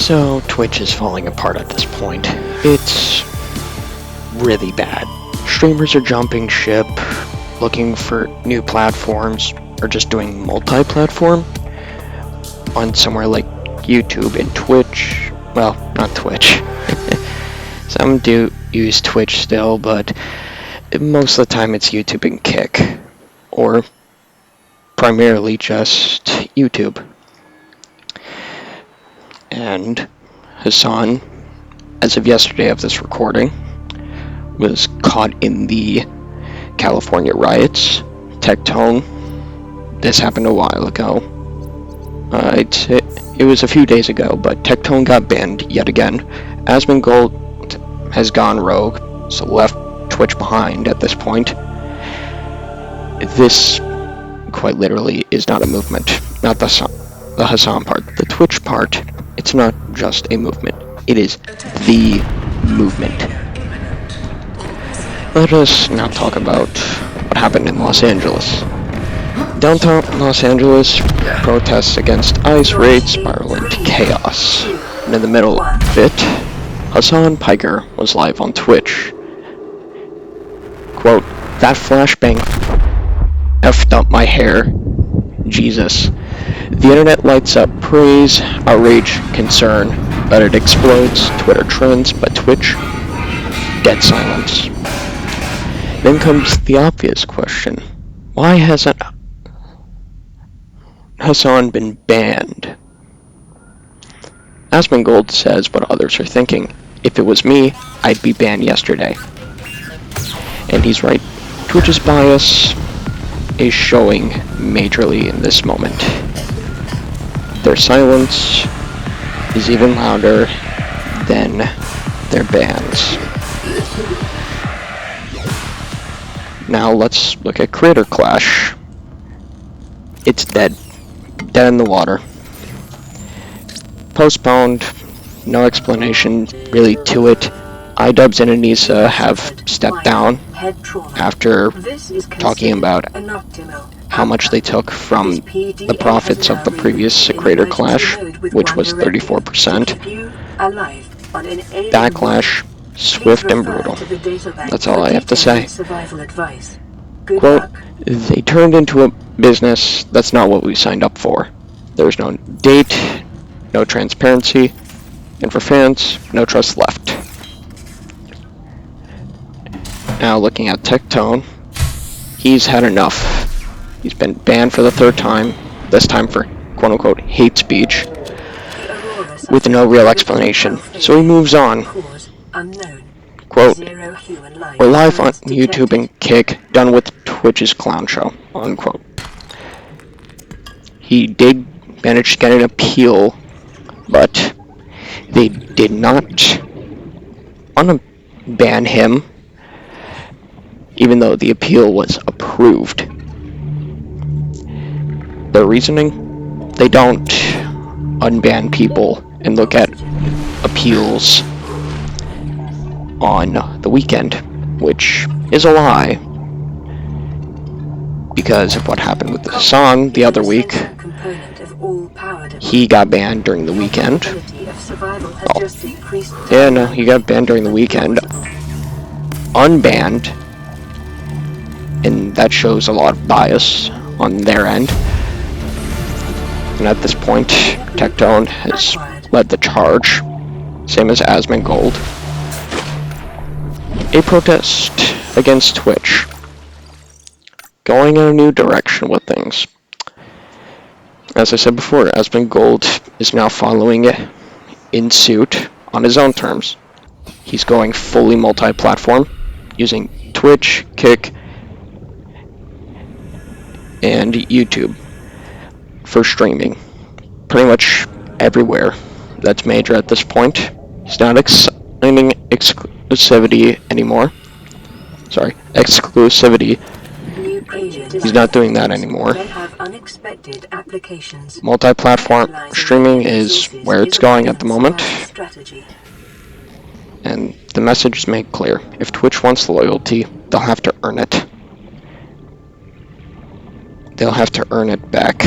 So Twitch is falling apart at this point. It's really bad. Streamers are jumping ship, looking for new platforms, or just doing multi-platform on somewhere like YouTube and Twitch. Well, not Twitch. Some do use Twitch still, but most of the time it's YouTube and Kick, or primarily just YouTube. And Hasan, as of yesterday of this recording, was caught in the California riots. Tectone, this happened a while ago. I'd say it was a few days ago, but Tectone got banned yet again. Asmongold has gone rogue, so left Twitch behind at this point. This, quite literally, is not a movement. Not the Hasan part. The Twitch part, it's not just a movement. It is the movement. Let us now talk about what happened in Los Angeles. Downtown Los Angeles, protests against ICE raids spiral into chaos. And in the middle of it, Hasan Piker was live on Twitch. Quote, "That flashbang effed up my hair. Jesus. The internet lights up praise, outrage, concern, but it explodes. Twitter trends, but Twitch, dead silence." Then comes the obvious question. Why hasn't Hasan been banned? Asmongold says what others are thinking. If it was me, I'd be banned yesterday. And he's right. Twitch's bias is showing majorly in this moment. Their silence is even louder than their bans. Now let's look at Creator Clash. It's dead. Dead in the water. Postponed. No explanation really to it. Idubbbz and Anisa have stepped down after talking about how much they took from the profits of the previous Creator Clash, which was 34%. That clash, swift and brutal. That's all I have to say. Quote, "They turned into a business that's not what we signed up for. There's no date, no transparency, and for fans, no trust left." Now looking at Tectone, he's had enough. He's been banned for the third time, this time for quote-unquote hate speech, with no real explanation. So he moves on. Quote, "We're live on YouTube and Kick, done with Twitch's clown show," unquote. He did manage to get an appeal, but they did not unban him, even though the appeal was approved. Their reasoning? They don't unban people and look at appeals on the weekend, which is a lie, because of what happened with Hasan the other week. He got banned during the weekend. Oh. Yeah, no, he got banned during the weekend. Unbanned. And that shows a lot of bias on their end. And at this point, Tectone has led the charge, same as Asmongold. A protest against Twitch, going in a new direction with things. As I said before, Asmongold is now following it in suit on his own terms. He's going fully multi-platform, using Twitch, Kick, and YouTube for streaming. Pretty much everywhere that's major at this point. He's not claiming exclusivity anymore. Sorry, exclusivity. He's not doing that anymore. Multi-platform streaming is where it's going at the moment. And the message is made clear. If Twitch wants loyalty, they'll have to earn it. They'll have to earn it back.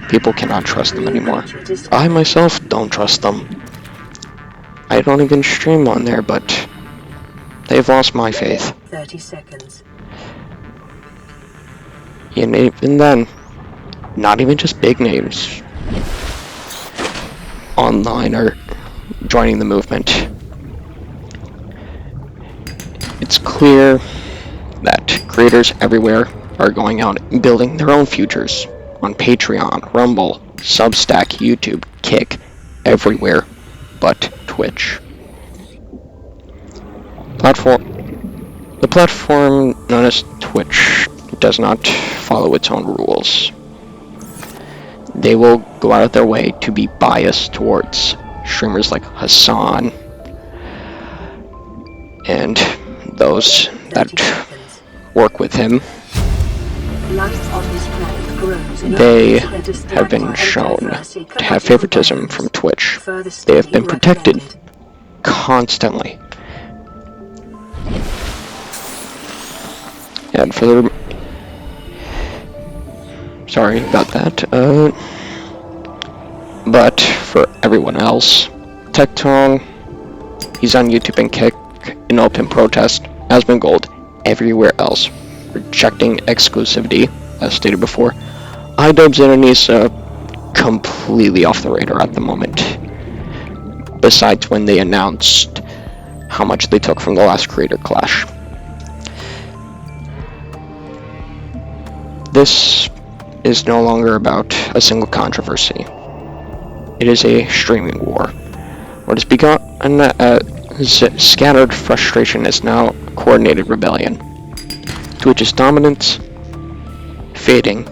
People cannot trust them anymore. I myself don't trust them. I don't even stream on there, but they've lost my faith. 30 seconds. And even then, not even just big names online are joining the movement. It's clear that creators everywhere are going out and building their own futures on Patreon, Rumble, Substack, YouTube, Kick, everywhere but Twitch. The platform known as Twitch does not follow its own rules. They will go out of their way to be biased towards streamers like Hasan and those that work with him. They have been shown to have favoritism from Twitch. They have been protected constantly. And for the... Sorry about that. But for everyone else, Tectone, he's on YouTube and Kick in open protest, has been gold everywhere else, rejecting exclusivity, as stated before. Idubbbz and Anisa completely off the radar at the moment, besides when they announced how much they took from the last creator clash. This is no longer about a single controversy. It is a streaming war. What has begun as scattered frustration is now coordinated rebellion. Twitch's dominance fading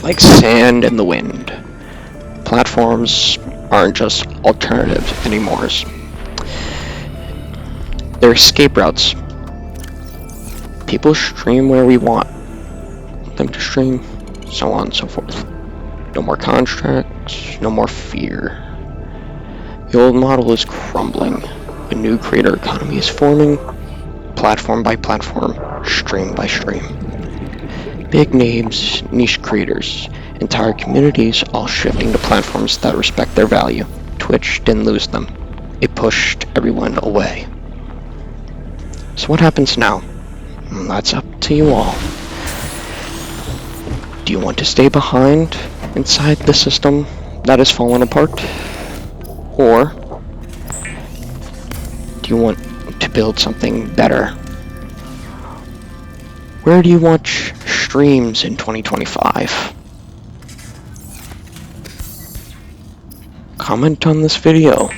like sand in the wind. Platforms aren't just alternatives anymore. They're escape routes. People stream where we want them to stream, so on and so forth. No more contracts, no more fear. The old model is crumbling. A new creator economy is forming, platform by platform, stream by stream. Big names, niche creators, entire communities all shifting to platforms that respect their value. Twitch didn't lose them. It pushed everyone away. So what happens now? That's up to you all. Do you want to stay behind inside the system that has fallen apart? Or do you want to build something better? Where do you watch streams in 2025? Comment on this video.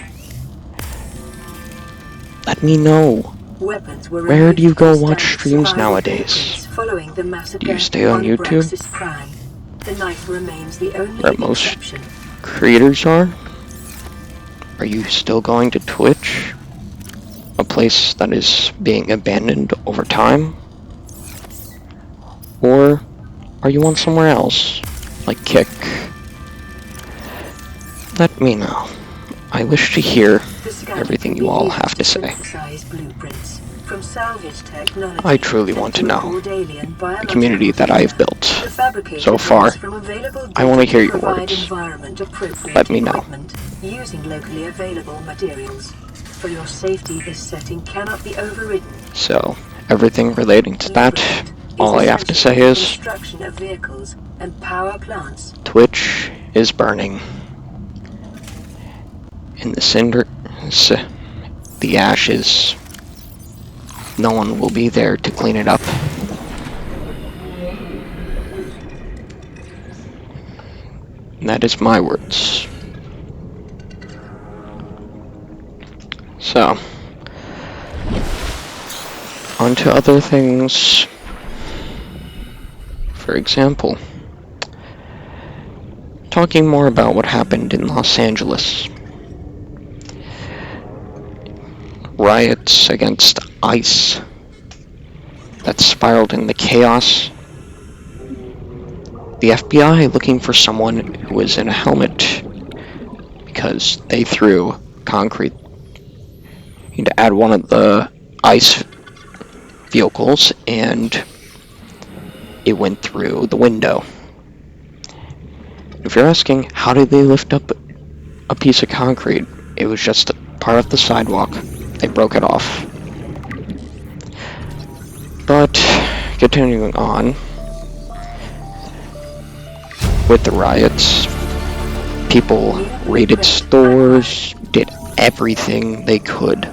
Let me know. Where do you go watch streams nowadays? Do you stay on YouTube? Where most creators are? Are you still going to Twitch? A place that is being abandoned over time? Or are you on somewhere else, like Kick? Let me know. I wish to hear everything you all have to say. I truly want to know the community that I have built so far. I want to hear your words. Let me know. Using locally available materials. For your safety, this setting cannot be overridden. So, everything relating to that, all I have to say is Twitch is burning. In the cinders, the ashes, no one will be there to clean it up. And that is my words. So, on to other things. For example, talking more about what happened in Los Angeles. Riots against ICE that spiraled into chaos. The FBI looking for someone who was in a helmet because they threw concrete to add one of the ICE vehicles and it went through the window. If you're asking, how did they lift up a piece of concrete? It was just part of the sidewalk. They broke it off. But, continuing on, with the riots, people raided stores, did everything they could.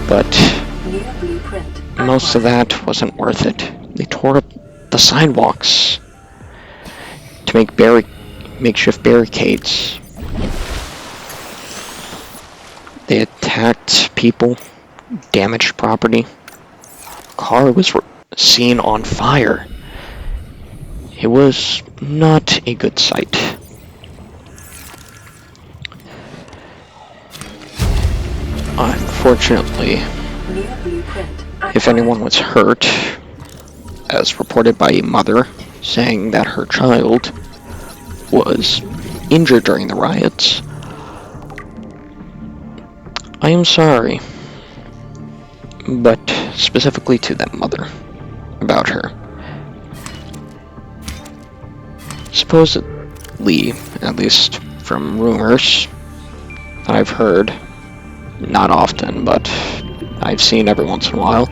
But most of that wasn't worth it. They tore up the sidewalks to make makeshift barricades. They attacked people, damaged property. A car was seen on fire. It was not a good sight. Unfortunately, if anyone was hurt, as reported by a mother saying that her child was injured during the riots, I am sorry, but specifically to that mother about her. Supposedly, at least from rumors that I've heard, not often, but I've seen every once in a while,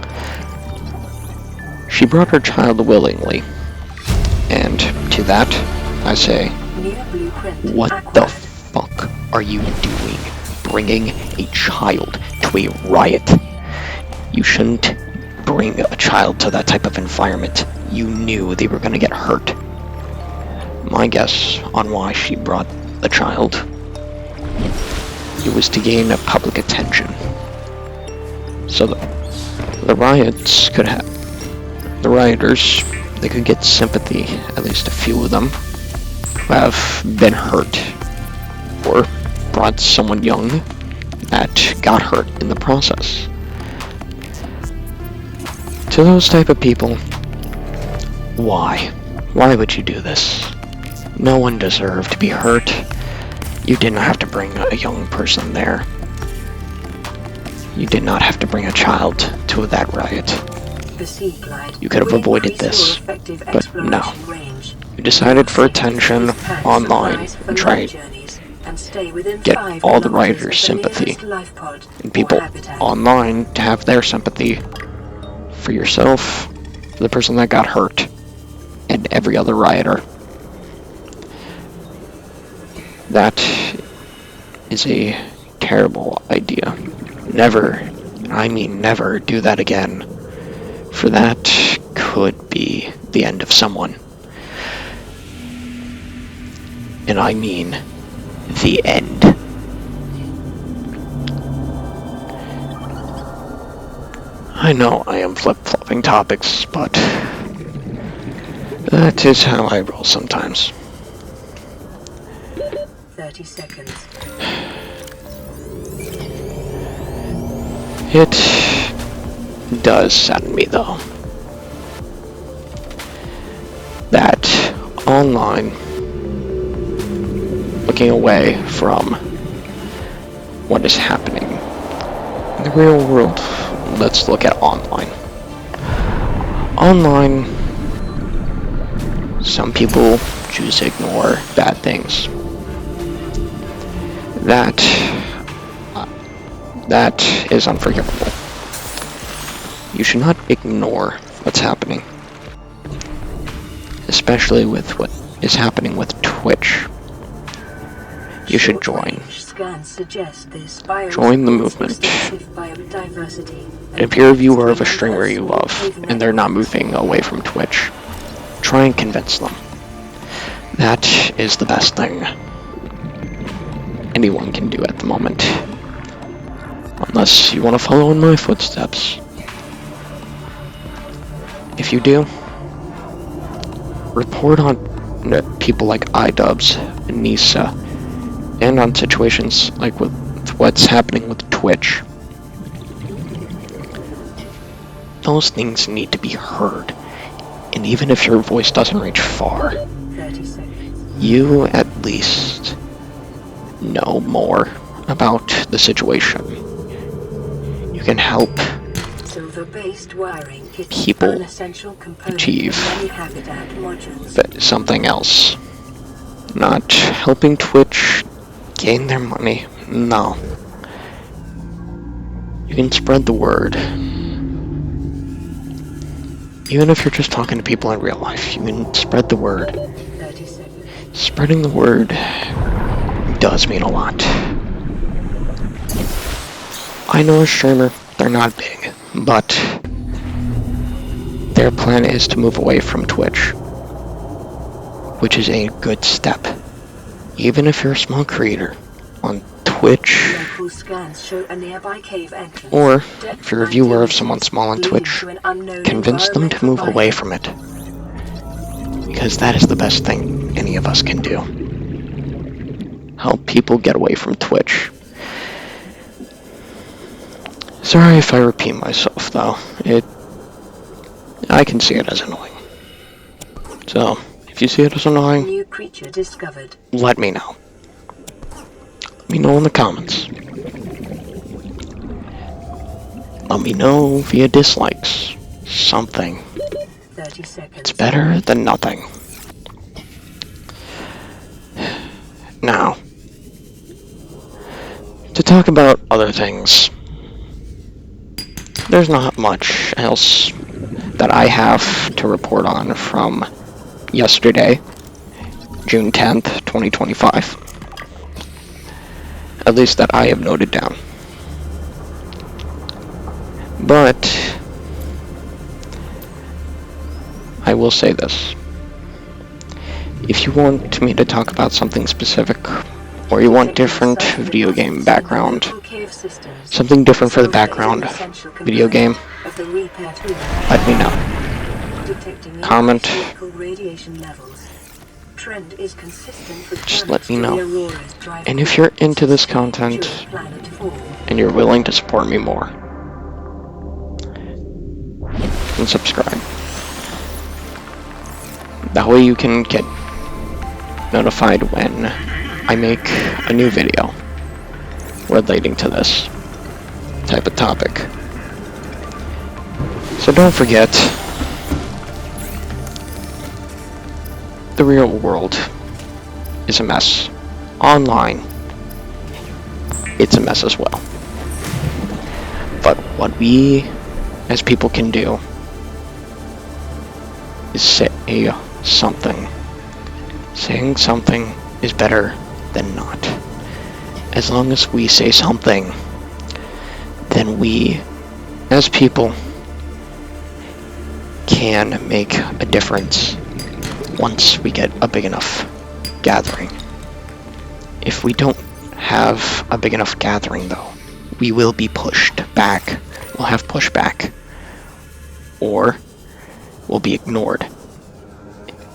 she brought her child willingly. And to that, I say, what the fuck are you doing bringing a child to a riot? You shouldn't bring a child to that type of environment. You knew they were going to get hurt. My guess on why she brought the child, it was to gain public attention. So the rioters, they could get sympathy, at least a few of them, who have been hurt, or brought someone young that got hurt in the process. To those type of people, why? Why would you do this? No one deserved to be hurt. You did not have to bring a young person there. You did not have to bring a child to that riot. You could have avoided this, but no. You decided for attention online and tried to get all the rioters' sympathy, and people online to have their sympathy for yourself, for the person that got hurt, and every other rioter. That is a terrible idea. Never, I mean never, do that again. For that could be the end of someone. And I mean the end. I know I am flip-flopping topics, but that is how I roll sometimes. 30 seconds. It does sadden me, though, that online, looking away from what is happening in the real world, let's look at online. Online, some people choose to ignore bad things. That is unforgivable. You should not ignore what's happening, especially with what is happening with Twitch. You should join. Join the movement. If you're a viewer of a streamer you love, and they're not moving away from Twitch, try and convince them. That is the best thing anyone can do at the moment. Unless you want to follow in my footsteps. If you do, report on people like Idubbbz, Anisa, and on situations like with what's happening with Twitch. Those things need to be heard. And even if your voice doesn't reach far, you at least know more about the situation. You can help silver-based wiring is people an essential component achieve of many habitat modules. but something else. Not helping Twitch gain their money. No. You can spread the word. Even if you're just talking to people in real life, you can spread the word. 30 seconds. Spreading the word does mean a lot. I know a streamer, they're not big, but their plan is to move away from Twitch, which is a good step. Even if you're a small creator on Twitch, Local scans show a nearby cave entrance. or if you're a viewer of someone small on Twitch, convince them to move away from it. Because that is the best thing any of us can do. Help people get away from Twitch. Sorry if I repeat myself, though. I can see it as annoying. So, if you see it as annoying, New creature discovered. let me know. Let me know in the comments. Let me know via dislikes. Something. 30 seconds. It's better than nothing. Now, to talk about other things, there's not much else that I have to report on from yesterday, June 10th, 2025. At least that I have noted down. But I will say this. If you want me to talk about something specific, or you want different video game background, something different for the background video game, let me know. Comment. Just let me know. And if you're into this content, and you're willing to support me more, then subscribe. That way you can get notified when I make a new video relating to this type of topic. So don't forget, the real world is a mess. Online, it's a mess as well. But what we as people can do is say something. Saying something is better than not. As long as we say something, then we, as people, can make a difference once we get a big enough gathering. If we don't have a big enough gathering, though, we will be pushed back. We'll have pushback. Or we'll be ignored.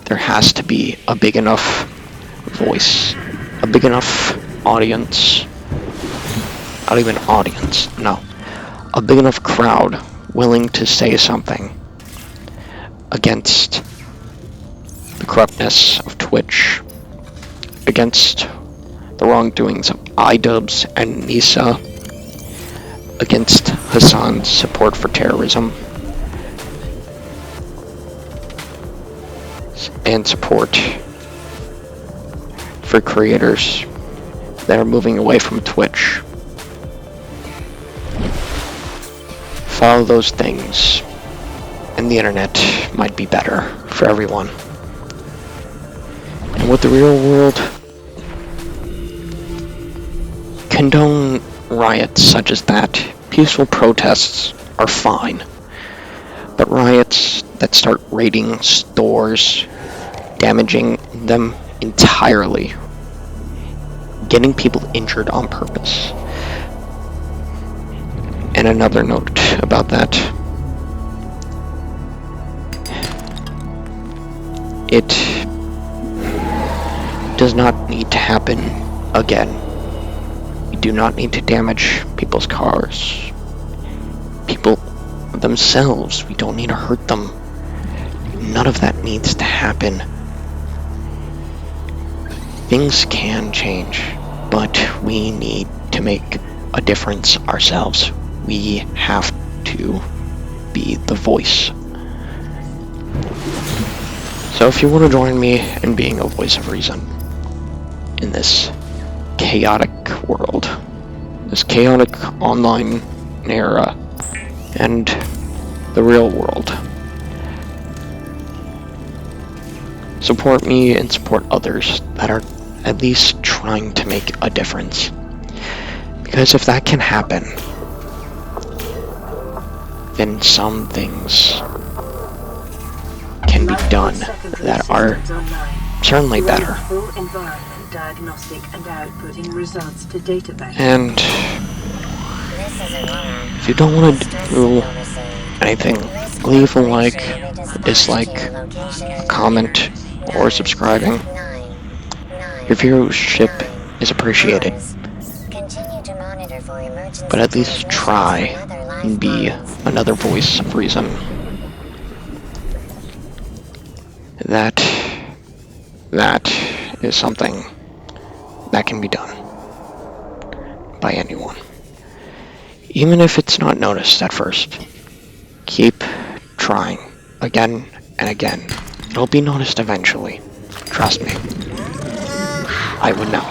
There has to be a big enough voice, a big enough audience, not even audience, no, a big enough crowd willing to say something against the corruptness of Twitch, against the wrongdoings of Idubbbz and Anisa, against Hasan's support for terrorism, and support for creators that are moving away from Twitch. Follow those things, and the internet might be better for everyone. And with the real world, condone riots such as that. Peaceful protests are fine. But riots that start raiding stores, damaging them entirely, getting people injured on purpose. And another note about that. It does not need to happen again. We do not need to damage people's cars. People themselves, we don't need to hurt them. None of that needs to happen. Things can change, but we need to make a difference ourselves. We have to be the voice. So if you want to join me in being a voice of reason in this chaotic world, this chaotic online era, and the real world, support me and support others that are at least trying to make a difference. Because if that can happen, then some things can be done that are certainly better. And if you don't want to do anything, leave a like, a dislike, a comment, or subscribing. Your viewership is appreciated. But at least try and be another voice of reason. That is something that can be done by anyone. Even if it's not noticed at first, keep trying again and again. It'll be noticed eventually. Trust me. I would know.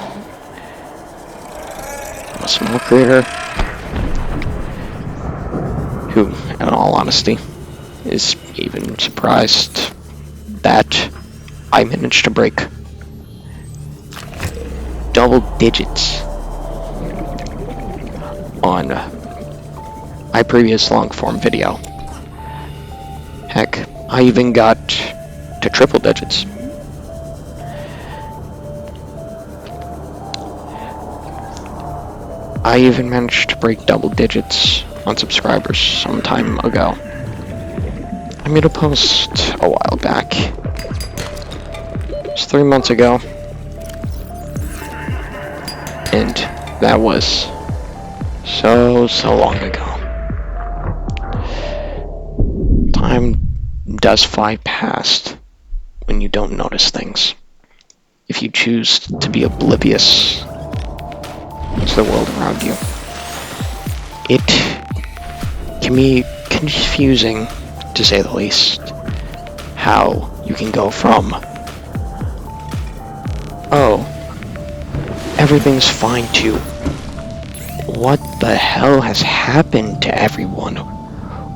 I'm a small creator who, in all honesty, is even surprised that I managed to break double digits on my previous long-form video. Heck, I even got to triple digits. I even managed to break double digits on subscribers some time ago. I made a post a while back. It was 3 months ago. And that was so long ago. Time does fly past when you don't notice things. If you choose to be oblivious to the world around you. It can be confusing, to say the least, how you can go from, oh, everything's fine, to, what the hell has happened to everyone?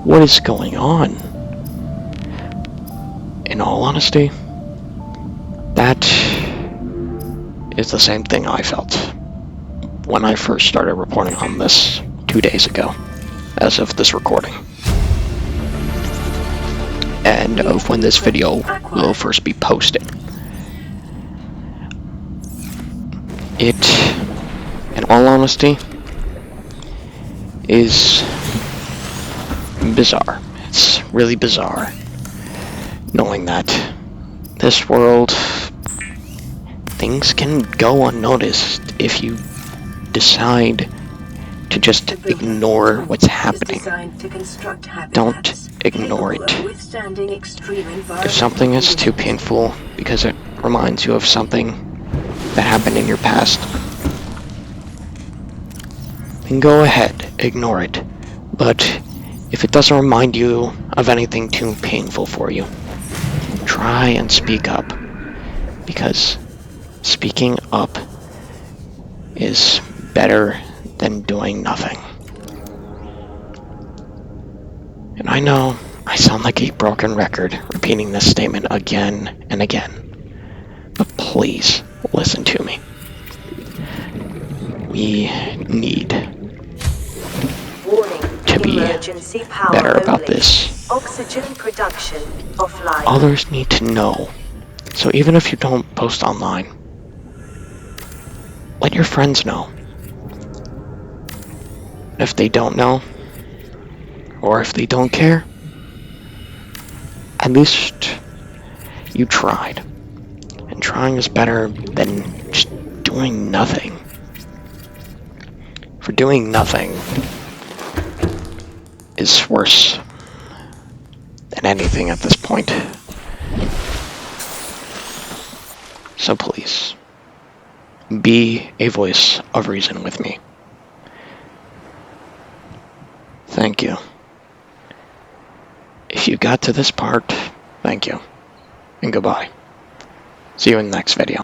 What is going on? In all honesty, that is the same thing I felt when I first started reporting on this 2 days ago, as of this recording, and of when this video will first be posted. It, in all honesty, is bizarre. It's really bizarre knowing that this world, things can go unnoticed if you decide to just ignore what's happening. Don't ignore it. If something is too painful because it reminds you of something that happened in your past, then go ahead, ignore it. But if it doesn't remind you of anything too painful for you, try and speak up, because speaking up is better than doing nothing. And I know I sound like a broken record repeating this statement again and again, but please listen to me. We need to be better about this. Oxygen production offline. Others need to know. So even if you don't post online, let your friends know. If they don't know, or if they don't care, at least you tried. And trying is better than just doing nothing. For doing nothing is worse than anything at this point. So please, be a voice of reason with me. Thank you. If you got to this part, thank you, and goodbye. See you in the next video.